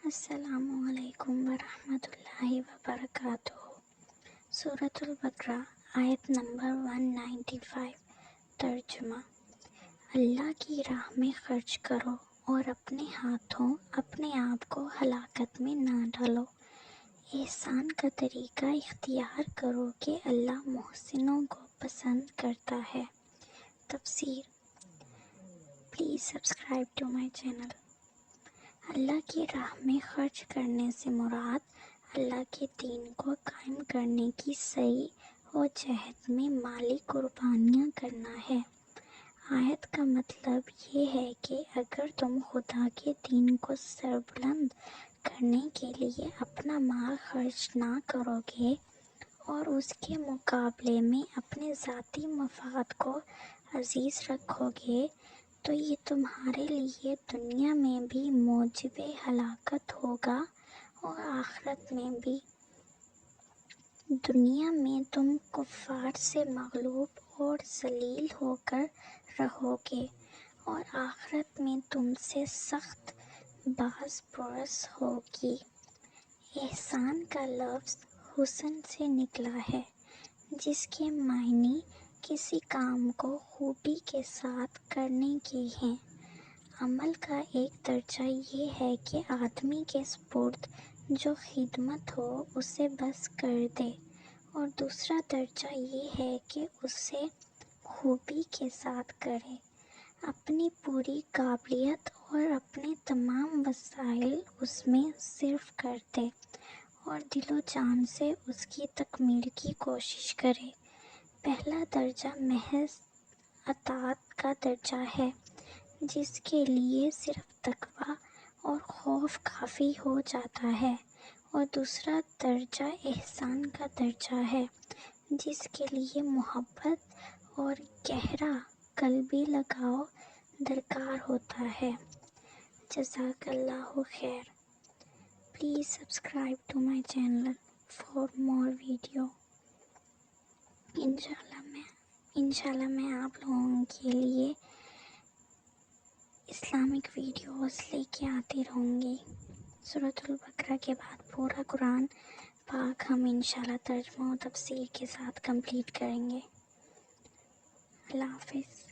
السلام علیکم ورحمۃ اللہ وبرکاتہ۔ سورۃ البقرہ آیت نمبر 195۔ ترجمہ: اللہ کی راہ میں خرچ کرو اور اپنے ہاتھوں اپنے آپ کو ہلاکت میں نہ ڈالو۔ احسان کا طریقہ اختیار کرو کہ اللہ محسنوں کو پسند کرتا ہے۔ تفسیر: please subscribe to my channel. اللہ کی راہ میں خرچ کرنے سے مراد اللہ کے دین کو قائم کرنے کی سعی و جہد میں مالی قربانیاں کرنا ہے۔ آیت کا مطلب یہ ہے کہ اگر تم خدا کے دین کو سربلند کرنے کے لیے اپنا مال خرچ نہ کرو گے اور اس کے مقابلے میں اپنے ذاتی مفاد کو عزیز رکھو گے تو یہ تمہارے لیے دنیا میں بھی موجب ہلاکت ہوگا اور آخرت میں بھی۔ دنیا میں تم کفار سے مغلوب اور ذلیل ہو کر رہو گے اور آخرت میں تم سے سخت باز پرس ہوگی۔ احسان کا لفظ حسن سے نکلا ہے، جس کے معنی کسی کام کو خوبی کے ساتھ کرنے کے ہیں۔ عمل کا ایک درجہ یہ ہے کہ آدمی کے سپرد جو خدمت ہو اسے بس کر دے، اور دوسرا درجہ یہ ہے کہ اسے خوبی کے ساتھ کرے، اپنی پوری قابلیت اور اپنے تمام وسائل اس میں صرف کر دے اور دل و جان سے اس کی تکمیل کی کوشش کرے۔ پہلا درجہ محض اطاعت کا درجہ ہے، جس کے لیے صرف تقویٰ اور خوف کافی ہو جاتا ہے، اور دوسرا درجہ احسان کا درجہ ہے، جس کے لیے محبت اور گہرا قلبی لگاؤ درکار ہوتا ہے۔ جزاک اللہ خیر۔ Please subscribe to my channel for more video. انشاءاللہ میں آپ لوگوں کے لیے اسلامک ویڈیوز لے کے آتی رہوں گی۔ سورۃ البقرہ کے بعد پورا قرآن پاک ہم انشاءاللہ ترجمہ و تفسیر کے ساتھ کمپلیٹ کریں گے۔ اللہ حافظ۔